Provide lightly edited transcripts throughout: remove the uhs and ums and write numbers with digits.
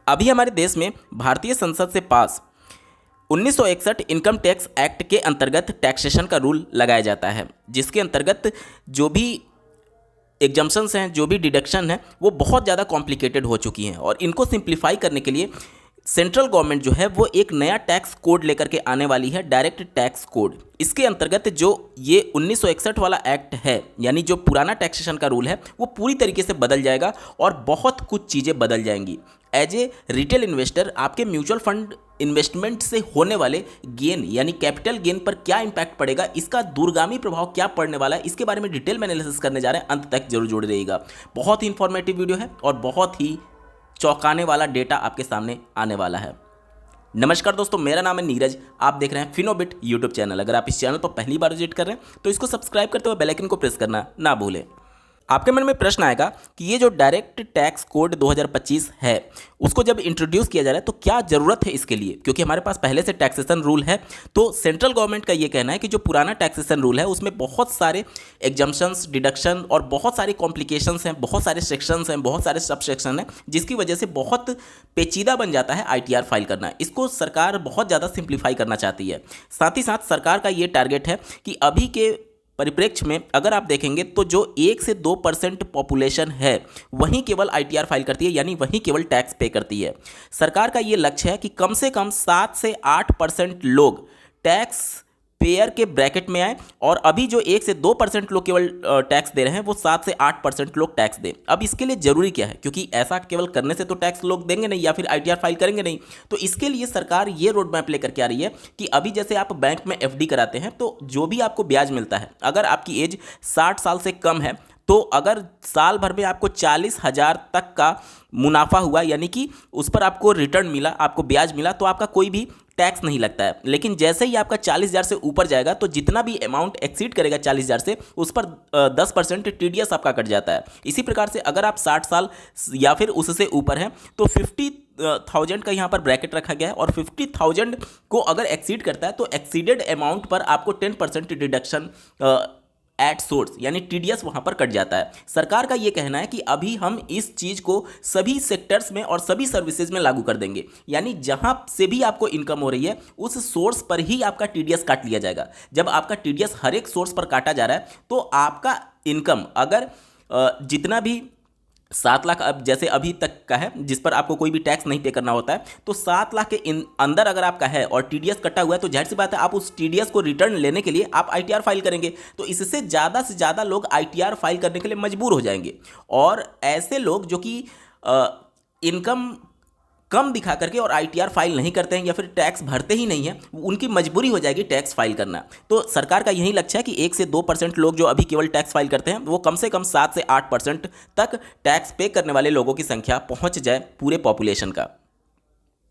अभी हमारे देश में भारतीय संसद से पास 1961 इनकम टैक्स एक्ट के अंतर्गत टैक्सेशन का रूल लगाया जाता है, जिसके अंतर्गत जो भी एग्जम्पशंस हैं, जो भी डिडक्शन है, वो बहुत ज़्यादा कॉम्प्लिकेटेड हो चुकी हैं और इनको सिंप्लीफाई करने के लिए सेंट्रल गवर्नमेंट जो है वो एक नया टैक्स कोड लेकर के आने वाली है, डायरेक्ट टैक्स कोड। इसके अंतर्गत जो ये 1961 वाला एक्ट है, यानी जो पुराना टैक्सेशन का रूल है, वो पूरी तरीके से बदल जाएगा और बहुत कुछ चीज़ें बदल जाएंगी। एज ए रिटेल इन्वेस्टर आपके म्यूचुअल फंड इन्वेस्टमेंट से होने वाले गेन यानी कैपिटल गेन पर क्या इंपैक्ट पड़ेगा, इसका दूरगामी प्रभाव क्या पड़ने वाला है, इसके बारे में डिटेल में एनालिसिस करने जा रहे हैं। अंत तक जरूर जुड़े रहिएगा। बहुत ही इंफॉर्मेटिव वीडियो है और बहुत ही चौंकाने वाला डेटा आपके सामने आने वाला है। नमस्कार दोस्तों, मेरा नाम है नीरज। आप देख रहे हैं फिनोबिट यूट्यूब चैनल। अगर आप इस चैनल पर पहली बार विजिट कर रहे हैं तो इसको सब्सक्राइब करते हुए बेल आइकन को प्रेस करना ना भूलें। आपके मन में प्रश्न आएगा कि ये जो डायरेक्ट टैक्स कोड 2025 है उसको जब इंट्रोड्यूस किया जा रहा है तो क्या ज़रूरत है इसके लिए, क्योंकि हमारे पास पहले से टैक्सेशन रूल है। तो सेंट्रल गवर्नमेंट का ये कहना है कि जो पुराना टैक्सेशन रूल है उसमें बहुत सारे एग्जम्पशंस, डिडक्शन और बहुत सारे कॉम्प्लिकेशंस हैं, बहुत सारे सेक्शंस हैं, बहुत सारे सब सेक्शन हैं, जिसकी वजह से बहुत पेचीदा बन जाता है ITR फाइल करना। इसको सरकार बहुत ज़्यादा सिंप्लीफाई करना चाहती है। साथ ही साथ सरकार का ये टारगेट है कि अभी के परिप्रेक्ष्य में अगर आप देखेंगे तो जो 1 से 2% पॉपुलेशन है वही केवल ITR फाइल करती है, यानी वही केवल टैक्स पे करती है। सरकार का ये लक्ष्य है कि कम से कम 7 से 8% लोग टैक्स पेयर के ब्रैकेट में आए और अभी जो 1 से 2% लोग केवल टैक्स दे रहे हैं वो 7 से 8% लोग टैक्स दें। अब इसके लिए जरूरी क्या है, क्योंकि ऐसा केवल करने से तो टैक्स लोग देंगे नहीं या फिर ITR फाइल करेंगे नहीं। तो इसके लिए सरकार ये रोड मैप लेकर के आ रही है कि अभी जैसे आप बैंक में FD कराते हैं तो जो भी आपको ब्याज मिलता है, अगर आपकी एज 60 साल से कम है तो अगर साल भर में आपको 40,000 तक का मुनाफा हुआ, यानी कि उस पर आपको रिटर्न मिला, आपको ब्याज मिला, तो आपका कोई भी टैक्स नहीं लगता है। लेकिन जैसे ही आपका 40,000 से ऊपर जाएगा तो जितना भी अमाउंट एक्सीड करेगा 40,000 से, उस पर 10% TDS आपका कट जाता है। इसी प्रकार से अगर आप 60 साल या फिर उससे ऊपर हैं तो 50,000 का यहाँ पर ब्रैकेट रखा गया है और 50,000 को अगर एक्सीड करता है तो एक्सीडेड अमाउंट पर आपको 10% डिडक्शन एट सोर्स यानी TDS वहाँ पर कट जाता है। सरकार का ये कहना है कि अभी हम इस चीज़ को सभी सेक्टर्स में और सभी सर्विसेज में लागू कर देंगे, यानी जहाँ से भी आपको इनकम हो रही है उस सोर्स पर ही आपका TDS काट लिया जाएगा। जब आपका TDS हर एक सोर्स पर काटा जा रहा है तो आपका इनकम अगर जितना भी 7 लाख अब जैसे अभी तक का है जिस पर आपको कोई भी टैक्स नहीं पे करना होता है, तो 7 लाख के अंदर अगर आपका है और TDS कटा हुआ है तो जाहिर सी बात है आप उस TDS को रिटर्न लेने के लिए आप ITR फाइल करेंगे। तो इससे ज़्यादा से ज़्यादा लोग ITR फाइल करने के लिए मजबूर हो जाएंगे और ऐसे लोग जो कि इनकम कम दिखा करके और ITR फाइल नहीं करते हैं या फिर टैक्स भरते ही नहीं है, उनकी मजबूरी हो जाएगी टैक्स फाइल करना। तो सरकार का यही लक्ष्य है कि 1 से 2% लोग जो अभी केवल टैक्स फाइल करते हैं वो कम से कम 7 से 8% तक टैक्स पे करने वाले लोगों की संख्या पहुंच जाए पूरे पॉपुलेशन का।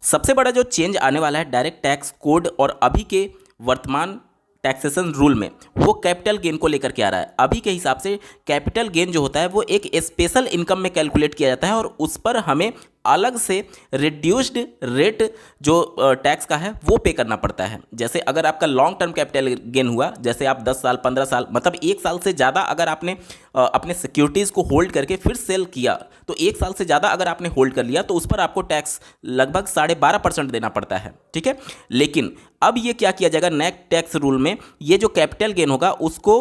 सबसे बड़ा जो चेंज आने वाला है डायरेक्ट टैक्स कोड और अभी के वर्तमान टैक्सेशन रूल में, वो कैपिटल गेन को लेकर के आ रहा है। अभी के हिसाब से कैपिटल गेन जो होता है वो एक स्पेशल इनकम में कैलकुलेट किया जाता है और उस पर हमें अलग से रिड्यूस्ड रेट जो टैक्स का है वो पे करना पड़ता है। जैसे अगर आपका लॉन्ग टर्म कैपिटल गेन हुआ, जैसे आप 10 साल 15 साल मतलब 1 साल से ज़्यादा अगर आपने अपने सिक्योरिटीज़ को होल्ड करके फिर सेल किया, तो 1 साल से ज़्यादा अगर आपने होल्ड कर लिया तो उस पर आपको टैक्स लगभग 12.5% देना पड़ता है। ठीक है, लेकिन अब ये क्या किया जाएगा, नेट टैक्स रूल में ये जो कैपिटल गेन होगा उसको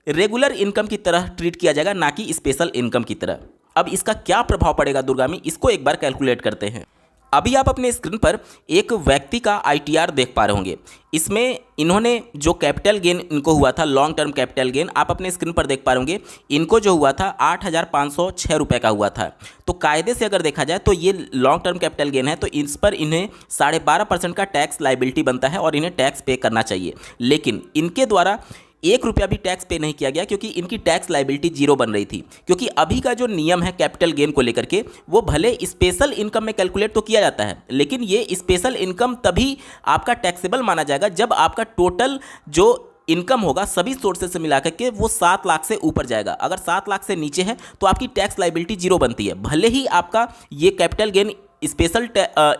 रेगुलर इनकम की तरह ट्रीट किया जाएगा, ना कि स्पेशल इनकम की तरह। अब इसका क्या प्रभाव पड़ेगा दूरगामी, इसको एक बार कैलकुलेट करते हैं। अभी आप अपने स्क्रीन पर एक व्यक्ति का ITR देख पा रहे होंगे। इसमें इन्होंने जो कैपिटल गेन इनको हुआ था, लॉन्ग टर्म कैपिटल गेन आप अपने स्क्रीन पर देख पा रहे होंगे, इनको जो हुआ था 8,506 रुपये का हुआ था। तो कायदे से अगर देखा जाए तो ये लॉन्ग टर्म कैपिटल गेन है, तो इस पर इन्हें 12.5% का टैक्स लाइबिलिटी बनता है और इन्हें टैक्स पे करना चाहिए। लेकिन इनके द्वारा 1 रुपया भी टैक्स पे नहीं किया गया क्योंकि इनकी टैक्स लाइबिलिटी 0 बन रही थी। क्योंकि अभी का जो नियम है कैपिटल गेन को लेकर के, वो भले स्पेशल इनकम में कैलकुलेट तो किया जाता है, लेकिन ये स्पेशल इनकम तभी आपका टैक्सेबल माना जाएगा जब आपका टोटल जो इनकम होगा सभी सोर्सेज से मिलाकर के वो 7 लाख से ऊपर जाएगा। अगर 7 लाख से नीचे है तो आपकी टैक्स लाइबिलिटी 0 बनती है, भले ही आपका ये capital gain special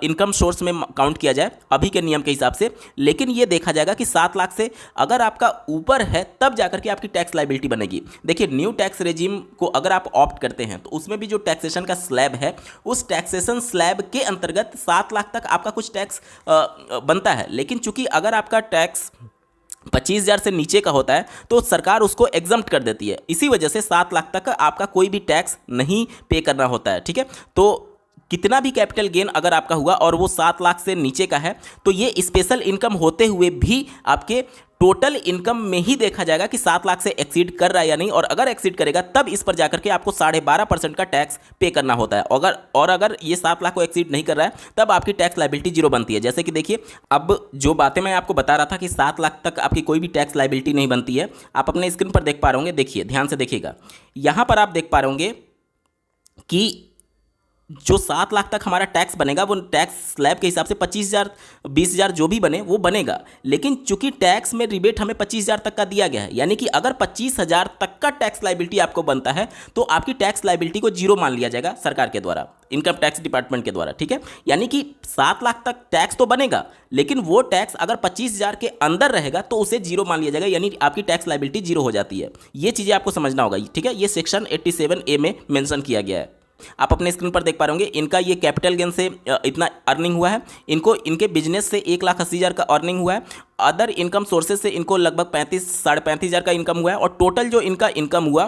income source में काउंट किया जाए अभी के नियम के हिसाब से, लेकिन ये देखा जाएगा कि 7 लाख से अगर आपका ऊपर है तब जाकर के आपकी टैक्स लायबिलिटी बनेगी। देखिए, न्यू टैक्स रेजिम को अगर आप ऑप्ट करते हैं तो उसमें भी जो टैक्सेशन का स्लैब है, उस टैक्सेशन स्लैब के अंतर्गत 7 लाख तक आपका कुछ टैक्स बनता है। लेकिन चूंकि अगर आपका टैक्स 25,000 से नीचे का होता है तो सरकार उसको एग्जम्प्ट कर देती है। इसी वजह से 7 लाख तक आपका कोई भी टैक्स नहीं पे करना होता है। ठीक है, तो कितना भी कैपिटल गेन अगर आपका हुआ और वो 7 लाख से नीचे का है तो ये स्पेशल इनकम होते हुए भी आपके टोटल इनकम में ही देखा जाएगा कि 7 लाख से एक्सीड कर रहा है या नहीं, और अगर एक्सीड करेगा तब इस पर जाकर के आपको 12.5% का टैक्स पे करना होता है। अगर ये 7 लाख को एक्सीड नहीं कर रहा है तब आपकी टैक्स लायबिलिटी जीरो बनती है। जैसे कि देखिए, अब जो बातें मैं आपको बता रहा था कि 7 लाख तक आपकी कोई भी टैक्स लायबिलिटी नहीं बनती है, आप अपने स्क्रीन पर देख पा रहे होंगे। देखिए, ध्यान से देखिएगा, यहाँ पर आप देख पा रहे होंगे कि जो 7 लाख तक हमारा टैक्स बनेगा वो टैक्स स्लैब के हिसाब से 25,000 20,000 जो भी बने वो बनेगा। लेकिन चूंकि टैक्स में रिबेट हमें 25,000 तक का दिया गया है, यानी कि अगर 25,000 तक का टैक्स लायबिलिटी आपको बनता है तो आपकी टैक्स लायबिलिटी को जीरो मान लिया जाएगा सरकार के द्वारा, इनकम टैक्स डिपार्टमेंट के द्वारा। ठीक है, यानी कि 7 लाख तक टैक्स तो बनेगा, लेकिन वो टैक्स अगर 25,000 के अंदर रहेगा तो उसे जीरो मान लिया जाएगा, यानी आपकी टैक्स लायबिलिटी जीरो हो जाती है। ये चीज़ें आपको समझना होगा। ठीक है, ये सेक्शन 87A में मेंशन किया गया है। आप अपने स्क्रीन पर देख पा रहे होंगे, इनका ये कैपिटल गेन से इतना अर्निंग हुआ है, इनको इनके बिजनेस से 1,80,000 का अर्निंग हुआ है, अदर इनकम सोर्सेज से इनको लगभग 35,000 का इनकम हुआ है, और टोटल जो इनका इनकम हुआ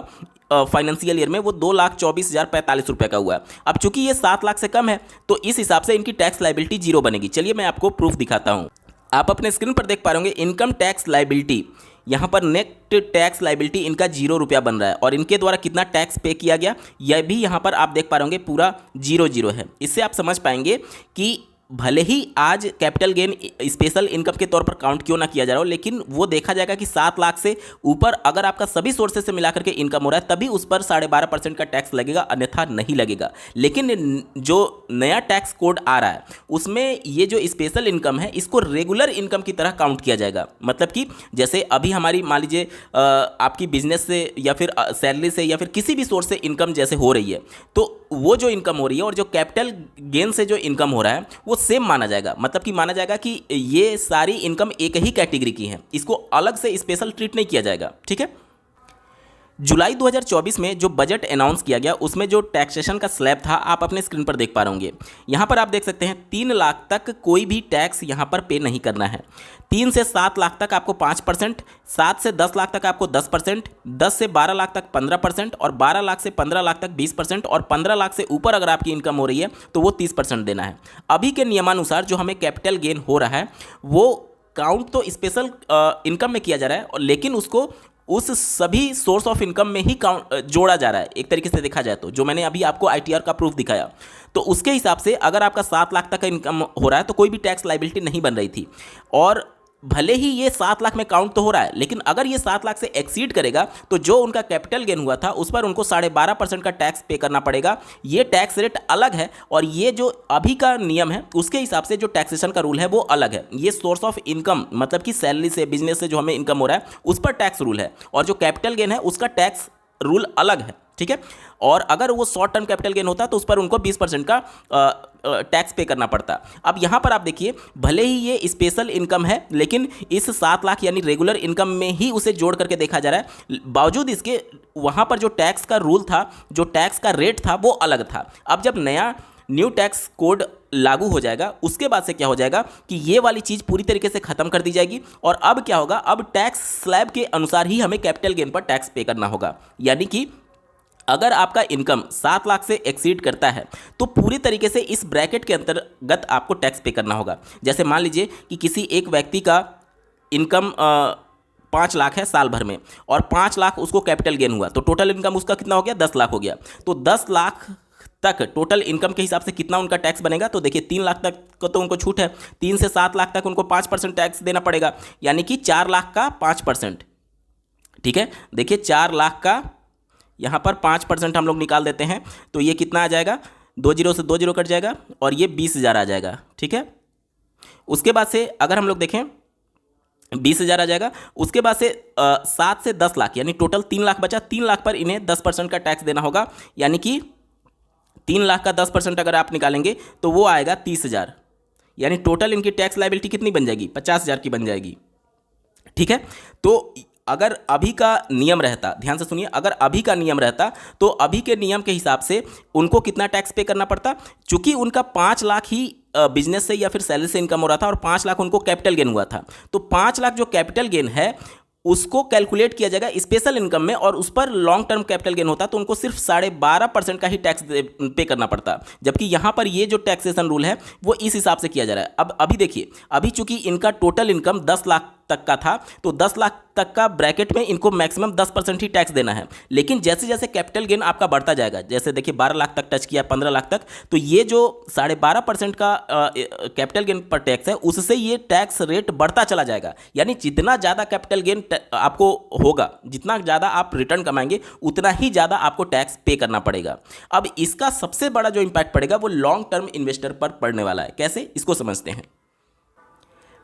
फाइनेंशियल ईयर में वो 2,24,045 रुपये का हुआ है। अब चूंकि ये 7 लाख से कम है तो इस हिसाब से इनकी टैक्स लायबिलिटी जीरो बनेगी। चलिए मैं आपको प्रूफ दिखाता हूँ। आप अपने स्क्रीन पर देख पा रहे होंगे, इनकम टैक्स लायबिलिटी, यहाँ पर नेट टैक्स लायबिलिटी इनका 0 रुपया बन रहा है, और इनके द्वारा कितना टैक्स पे किया गया यह भी यहाँ पर आप देख पा रहे होंगे पूरा 0 है। इससे आप समझ पाएंगे कि भले ही आज कैपिटल गेन स्पेशल इनकम के तौर पर काउंट क्यों ना किया जा रहा हो, लेकिन वो देखा जाएगा कि 7 लाख से ऊपर अगर आपका सभी सोर्सेज से मिलाकर के इनकम हो रहा है तभी उस पर 12.5% का टैक्स लगेगा, अन्यथा नहीं लगेगा। लेकिन जो नया टैक्स कोड आ रहा है उसमें ये जो स्पेशल इनकम है इसको रेगुलर इनकम की तरह काउंट किया जाएगा। मतलब कि जैसे अभी हमारी मान लीजिए आपकी बिजनेस से या फिर सैलरी से या फिर किसी भी सोर्स से इनकम जैसे हो रही है, तो वो जो इनकम हो रही है और जो कैपिटल गेन से जो इनकम हो रहा है वो सेम माना जाएगा। मतलब कि माना जाएगा कि ये सारी इनकम एक ही कैटेगरी की है, इसको अलग से स्पेशल ट्रीट नहीं किया जाएगा। ठीक है, जुलाई 2024 में जो बजट अनाउंस किया गया उसमें जो टैक्सेशन का स्लैब था आप अपने स्क्रीन पर देख पा रहे होंगे। यहाँ पर आप देख सकते हैं 3 लाख तक कोई भी टैक्स यहाँ पर पे नहीं करना है। 3 से 7 लाख तक आपको 5%, 7 से 10 लाख तक आपको 10%, 10 से 12 लाख तक 15%, और 12 लाख से 15 लाख तक 20%, और 15 लाख से ऊपर अगर आपकी इनकम हो रही है तो वो 30% देना है। अभी के नियमानुसार जो हमें कैपिटल गेन हो रहा है वो काउंट तो स्पेशल इनकम में किया जा रहा है, लेकिन उसको उस सभी सोर्स ऑफ इनकम में ही काउंट जोड़ा जा रहा है। एक तरीके से देखा जाए तो जो मैंने अभी आपको ITR का प्रूफ दिखाया, तो उसके हिसाब से अगर आपका 7 लाख तक का इनकम हो रहा है तो कोई भी टैक्स लायबिलिटी नहीं बन रही थी। और भले ही ये 7 लाख में काउंट तो हो रहा है, लेकिन अगर ये 7 लाख से एक्सीड करेगा तो जो उनका कैपिटल गेन हुआ था उस पर उनको 12.5% का टैक्स पे करना पड़ेगा। ये टैक्स रेट अलग है, और ये जो अभी का नियम है उसके हिसाब से जो टैक्सेशन का रूल है वो अलग है। ये सोर्स ऑफ इनकम मतलब कि सैलरी से, बिजनेस से जो हमें इनकम हो रहा है उस पर टैक्स रूल है, और जो कैपिटल गेन है उसका टैक्स रूल अलग है। ठीक है, और अगर वो शॉर्ट टर्म कैपिटल गेन होता तो उस पर उनको 20% का टैक्स पे करना पड़ता। अब यहाँ पर आप देखिए, भले ही ये स्पेशल इनकम है लेकिन इस 7 लाख यानी रेगुलर इनकम में ही उसे जोड़ करके देखा जा रहा है। बावजूद इसके वहाँ पर जो टैक्स का रूल था, जो टैक्स का रेट था वो अलग था। अब जब नया न्यू टैक्स कोड लागू हो जाएगा उसके बाद से क्या हो जाएगा कि ये वाली चीज़ पूरी तरीके से ख़त्म कर दी जाएगी, और अब क्या होगा, अब टैक्स स्लैब के अनुसार ही हमें कैपिटल गेन पर टैक्स पे करना होगा। यानी कि अगर आपका इनकम 7 लाख से एक्सीड करता है तो पूरी तरीके से इस ब्रैकेट के अंतर्गत आपको टैक्स पे करना होगा। जैसे मान लीजिए कि किसी एक व्यक्ति का इनकम 5 लाख है साल भर में, और 5 लाख उसको कैपिटल गेन हुआ, तो टोटल इनकम उसका कितना हो गया, 10 लाख हो गया। तो 10 लाख तक टोटल इनकम के हिसाब से कितना उनका टैक्स बनेगा, तो देखिए 3 लाख तक को तो उनको छूट है, 3 से 7 लाख तक उनको 5% टैक्स देना पड़ेगा, यानी कि 4 लाख का 5%। ठीक है, देखिए 4 लाख का यहाँ पर 5% हम लोग निकाल देते हैं तो ये कितना आ जाएगा, 2 जीरो से 2 जीरो कट जाएगा और ये 20,000 आ जाएगा। ठीक है, उसके बाद से अगर हम लोग देखें 20,000 आ जाएगा। उसके बाद से 7 से 10 लाख यानी टोटल 3 लाख बचा, 3 लाख पर इन्हें 10% का टैक्स देना होगा, यानी कि 3 लाख का 10% अगर आप निकालेंगे तो वो आएगा 30,000, यानी टोटल इनकी टैक्स लायबिलिटी कितनी बन जाएगी, 50,000 की बन जाएगी। ठीक है, तो अगर अभी का नियम रहता, ध्यान से सुनिए, अगर अभी का नियम रहता तो अभी के नियम के हिसाब से उनको कितना टैक्स पे करना पड़ता, चूंकि उनका 5 लाख ही बिजनेस से या फिर सैलरी से इनकम हो रहा था और 5 लाख उनको कैपिटल गेन हुआ था, तो 5 लाख जो कैपिटल गेन है उसको कैलकुलेट किया जाएगा स्पेशल इनकम में, और उस पर लॉन्ग टर्म कैपिटल गेन होता तो उनको सिर्फ 12.5% का ही टैक्स पे करना पड़ता। जबकि यहाँ पर ये जो टैक्सेशन रूल है वो इस हिसाब से किया जा रहा है। अब अभी देखिए, अभी चूंकि इनका टोटल इनकम 10 लाख तक का था, तो 10 लाख तक का ब्रैकेट में इनको मैक्सिमम 10% ही टैक्स देना है। लेकिन जैसे जैसे कैपिटल गेन आपका बढ़ता जाएगा, जैसे देखिए 12 लाख तक टच किया, 15 लाख तक, तो ये जो 12.5% का कैपिटल गेन पर टैक्स है उससे ये टैक्स रेट बढ़ता चला जाएगा। यानी जितना ज़्यादा कैपिटल गेन आपको होगा, जितना ज़्यादा आप रिटर्न कमाएंगे, उतना ही ज़्यादा आपको टैक्स पे करना पड़ेगा। अब इसका सबसे बड़ा जो इम्पैक्ट पड़ेगा वो लॉन्ग टर्म इन्वेस्टर पर पड़ने वाला है। कैसे, इसको समझते हैं।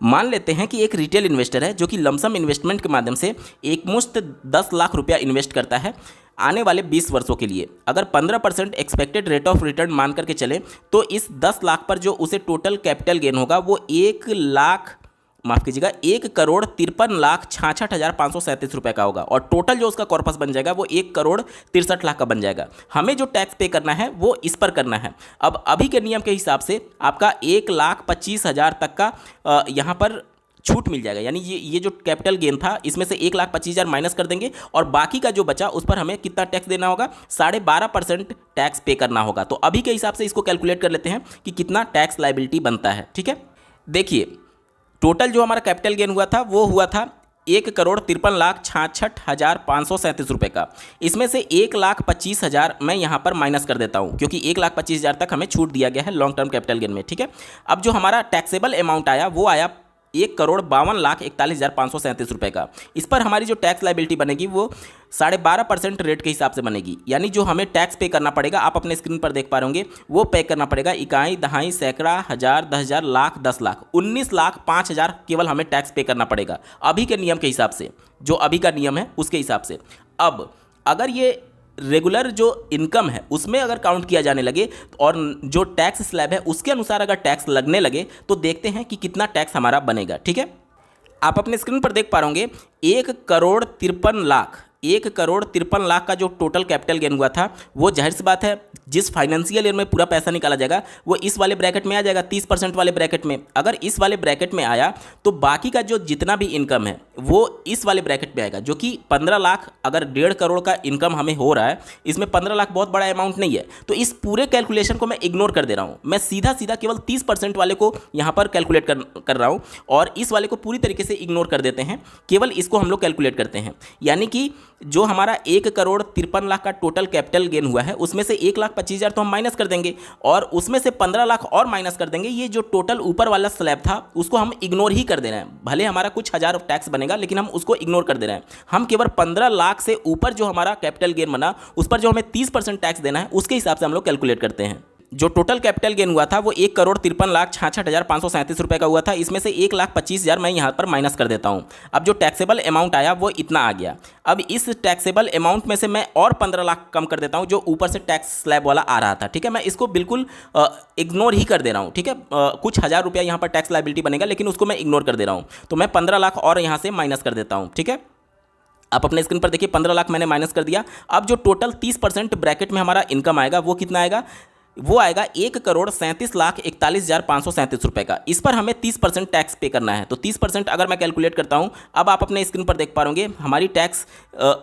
मान लेते हैं कि एक रिटेल इन्वेस्टर है जो कि लमसम इन्वेस्टमेंट के माध्यम से एक मुश्त 10 लाख रुपया इन्वेस्ट करता है आने वाले 20 वर्षों के लिए। अगर 15% एक्सपेक्टेड रेट ऑफ रिटर्न मान करके चले तो इस 10 लाख पर जो उसे टोटल कैपिटल गेन होगा वो 1,53,63,66,537 रुपये का होगा, और टोटल जो उसका कॉर्पस बन जाएगा वो 1,63,00,000 का बन जाएगा। हमें जो टैक्स पे करना है वो इस पर करना है। अब अभी के नियम के हिसाब से आपका 1,25,000 तक का यहाँ पर छूट मिल जाएगा। यानी ये जो कैपिटल गेन था इसमें से 1,25,000 माइनस कर देंगे और बाकी का जो बचा उस पर हमें कितना टैक्स देना होगा, 12.5% टैक्स पे करना होगा। तो अभी के हिसाब से इसको कैलकुलेट कर लेते हैं कि कितना टैक्स लायबिलिटी बनता है। ठीक है, देखिए टोटल जो हमारा कैपिटल गेन हुआ था वो हुआ था 1,53,66,537 रुपये का। इसमें से 1,25,000 मैं यहाँ पर माइनस कर देता हूँ क्योंकि 1,25,000 तक हमें छूट दिया गया है लॉन्ग टर्म कैपिटल गेन में। ठीक है, अब जो हमारा टैक्सेबल अमाउंट आया वो आया 1,52,41,537 रुपये का। इस पर हमारी जो टैक्स लायबिलिटी बनेगी वो 12.5% रेट के हिसाब से बनेगी। यानी जो हमें टैक्स पे करना पड़ेगा, आप अपने स्क्रीन पर देख पा रहे होंगे, वो पे करना पड़ेगा इकाई, दहाई, सैकड़ा, हजार, 10,000, लाख, 10 लाख, 19,05,000 केवल हमें टैक्स पे करना पड़ेगा अभी के नियम के हिसाब से, जो अभी का नियम है उसके हिसाब से। अब अगर ये रेगुलर जो इनकम है उसमें अगर काउंट किया जाने लगे और जो टैक्स स्लैब है उसके अनुसार अगर टैक्स लगने लगे तो देखते हैं कि कितना टैक्स हमारा बनेगा। ठीक है, आप अपने स्क्रीन पर देख पा रहे होंगे 1,53,00,000 का जो टोटल कैपिटल गेन हुआ था वो जाहिर सी बात है जिस फाइनेंशियल ईयर में पूरा पैसा निकाला जाएगा वो इस वाले ब्रैकेट में आ जाएगा, 30% वाले ब्रैकेट में। अगर इस वाले ब्रैकेट में आया तो बाकी का जो जितना भी इनकम है वो इस वाले ब्रैकेट में आएगा, जो कि 15 लाख, अगर 1.5 करोड़ का इनकम हमें हो रहा है, इसमें 15 लाख बहुत बड़ा अमाउंट नहीं है, तो इस पूरे कैलकुलेशन को मैं इग्नोर कर दे रहा हूँ। मैं सीधा सीधा केवल 30% वाले को यहाँ पर कैलकुलेट कर रहा हूँ और इस वाले को पूरी तरीके से इग्नोर कर देते हैं, केवल इसको हम लोग कैलकुलेट करते हैं। यानी कि जो हमारा 1,53,00,000 का टोटल कैपिटल गेन हुआ है उसमें से 1,25,000 तो हम माइनस कर देंगे और उसमें से 15 लाख और माइनस कर देंगे। ये जो टोटल ऊपर वाला स्लैब था उसको हम इग्नोर ही कर दे रहे हैं। भले हमारा कुछ हज़ार टैक्स बनेगा लेकिन हम उसको इग्नोर कर दे रहे हैं। हम केवल 15 लाख से ऊपर जो हमारा कैपिटल गेन बना उस पर जो हमें 30% टैक्स देना है उसके हिसाब से हम लोग कैलकुलेट करते हैं। जो टोटल कैपिटल गेन हुआ था वो 1,53,66,537 रुपये का हुआ था। इसमें से 1,25,000 मैं यहाँ पर माइनस कर देता हूँ। अब जो टैक्सेबल अमाउंट आया वो इतना आ गया। अब इस टैक्सेबल अमाउंट में से मैं और 15 लाख कम कर देता हूँ जो ऊपर से टैक्स स्लैब वाला आ रहा था। ठीक है, मैं इसको बिल्कुल इग्नोर ही कर दे रहा हूँ। ठीक है, कुछ हज़ार रुपया यहाँ पर टैक्स लायबिलिटी बनेगा लेकिन उसको मैं इग्नोर कर दे रहा हूँ, तो मैं 15 लाख और यहाँ से माइनस कर देता हूँ। ठीक है, आप अपने स्क्रीन पर देखिए 15 लाख मैंने माइनस कर दिया। अब जो टोटल 30% ब्रैकेट में हमारा इनकम आएगा वो कितना आएगा, वो आएगा 1,37,41,537 रुपये का। इस पर हमें 30% टैक्स पे करना है। तो 30% अगर मैं कैलकुलेट करता हूँ, अब आप अपने स्क्रीन पर देख पा रहे होंगे हमारी टैक्स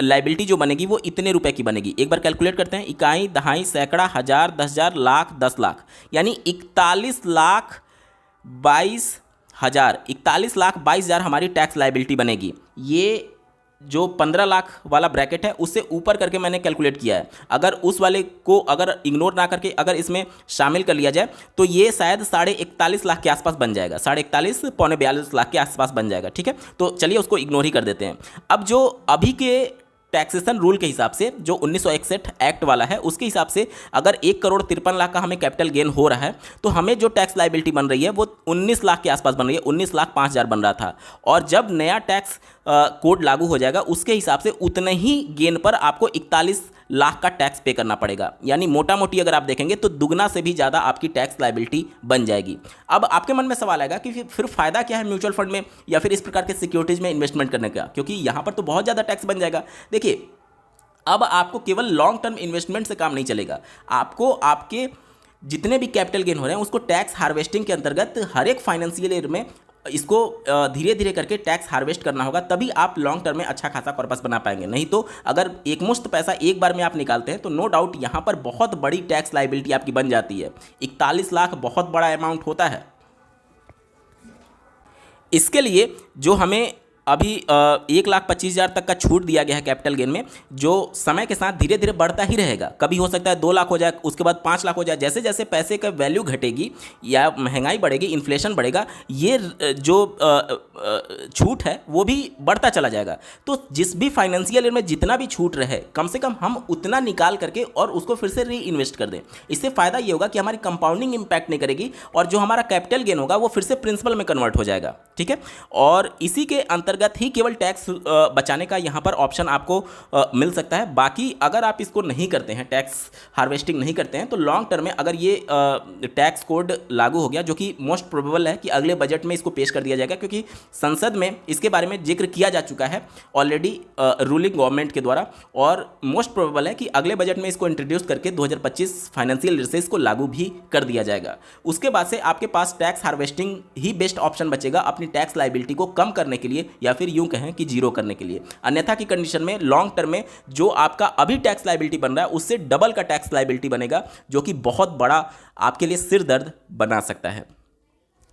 लायबिलिटी जो बनेगी वो इतने रुपए की बनेगी। एक बार कैलकुलेट करते हैं, इकाई, दहाई, सैकड़ा, हजार, 10,000, लाख, 10 लाख, यानी 41,22,000 हमारी टैक्स लायबिलिटी बनेगी। ये जो 15 लाख वाला ब्रैकेट है उससे ऊपर करके मैंने कैलकुलेट किया है। अगर उस वाले को अगर इग्नोर ना करके अगर इसमें शामिल कर लिया जाए तो ये शायद 41.5 लाख के आसपास बन जाएगा, 41.5 पौने 42 लाख के आसपास बन जाएगा। ठीक है, तो चलिए उसको इग्नोर ही कर देते हैं। अब जो अभी के टैक्सेशन रूल के हिसाब से जो 1961 एक्ट वाला है उसके हिसाब से अगर 1,53,00,000 का हमें कैपिटल गेन हो रहा है तो हमें जो टैक्स लायबिलिटी बन रही है वो 19 लाख के आसपास बन रही है। 19,05,000 बन रहा था, और जब नया टैक्स कोड लागू हो जाएगा उसके हिसाब से उतने ही गेन पर आपको लाख का टैक्स पे करना पड़ेगा। यानी मोटा मोटी अगर आप देखेंगे तो दुगना से भी ज़्यादा आपकी टैक्स लायबिलिटी बन जाएगी। अब आपके मन में सवाल आएगा कि फिर फायदा क्या है म्यूचुअल फंड में या फिर इस प्रकार के सिक्योरिटीज़ में इन्वेस्टमेंट करने का, क्योंकि यहाँ पर तो बहुत ज़्यादा टैक्स बन जाएगा। देखिए, अब आपको केवल लॉन्ग टर्म इन्वेस्टमेंट से काम नहीं चलेगा, आपको आपके जितने भी कैपिटल गेन हो रहे हैं उसको टैक्स हार्वेस्टिंग के अंतर्गत हर एक फाइनेंशियल ईयर में इसको धीरे धीरे करके टैक्स हार्वेस्ट करना होगा, तभी आप लॉन्ग टर्म में अच्छा खासा कॉर्पस बना पाएंगे। नहीं तो अगर एकमुश्त पैसा एक बार में आप निकालते हैं तो नो डाउट यहाँ पर बहुत बड़ी टैक्स लायबिलिटी आपकी बन जाती है। 41 लाख बहुत बड़ा अमाउंट होता है। इसके लिए जो हमें अभी 1,25,000 तक का छूट दिया गया है कैपिटल गेन में, जो समय के साथ धीरे धीरे बढ़ता ही रहेगा। कभी हो सकता है 2 लाख हो जाए, उसके बाद 5 लाख हो जाए। जैसे जैसे पैसे का वैल्यू घटेगी या महंगाई बढ़ेगी, इन्फ्लेशन बढ़ेगा, ये जो छूट है वो भी बढ़ता चला जाएगा। तो जिस भी फाइनेंशियल ईयर में जितना भी छूट रहे, कम से कम हम उतना निकाल करके और उसको फिर से री इन्वेस्ट कर दें। इससे फ़ायदा ये होगा कि हमारी कंपाउंडिंग इंपैक्ट नहीं करेगी और जो हमारा कैपिटल गेन होगा वो फिर से प्रिंसिपल में कन्वर्ट हो जाएगा। ठीक है, और इसी के अंतर्गत ही केवल टैक्स बचाने का यहाँ पर ऑप्शन आपको मिल सकता है। बाकी अगर आप इसको नहीं करते हैं, टैक्स हार्वेस्टिंग नहीं करते हैं, तो लॉन्ग टर्म में अगर ये टैक्स कोड लागू हो गया, जो कि मोस्ट प्रोबेबल है कि अगले बजट में इसको पेश कर दिया जाएगा, क्योंकि संसद में इसके बारे में जिक्र किया जा चुका है ऑलरेडी रूलिंग गवर्नमेंट के द्वारा, और मोस्ट प्रोबेबल है कि अगले बजट में इसको इंट्रोड्यूस करके 2025 फाइनेंशियल ईयर से इसको लागू भी कर दिया जाएगा। उसके बाद से आपके पास टैक्स हार्वेस्टिंग ही बेस्ट ऑप्शन बचेगा अपनी टैक्स लायबिलिटी को कम करने के लिए, या फिर यूं कहें कि जीरो करने के लिए। अन्यथा की कंडीशन में लॉन्ग टर्म में जो आपका अभी टैक्स लायबिलिटी बन रहा है उससे डबल का टैक्स लायबिलिटी बनेगा, जो कि बहुत बड़ा आपके लिए सिर दर्द बना सकता है।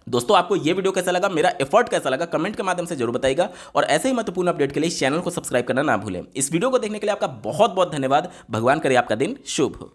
दोस्तों, आपको ये वीडियो कैसा लगा, मेरा एफर्ट कैसा लगा, कमेंट के माध्यम से जरूर बताइएगा, और ऐसे ही महत्वपूर्ण अपडेट के लिए इस चैनल को सब्सक्राइब करना ना भूलें। इस वीडियो को देखने के लिए आपका बहुत बहुत धन्यवाद। भगवान करे आपका दिन शुभ हो।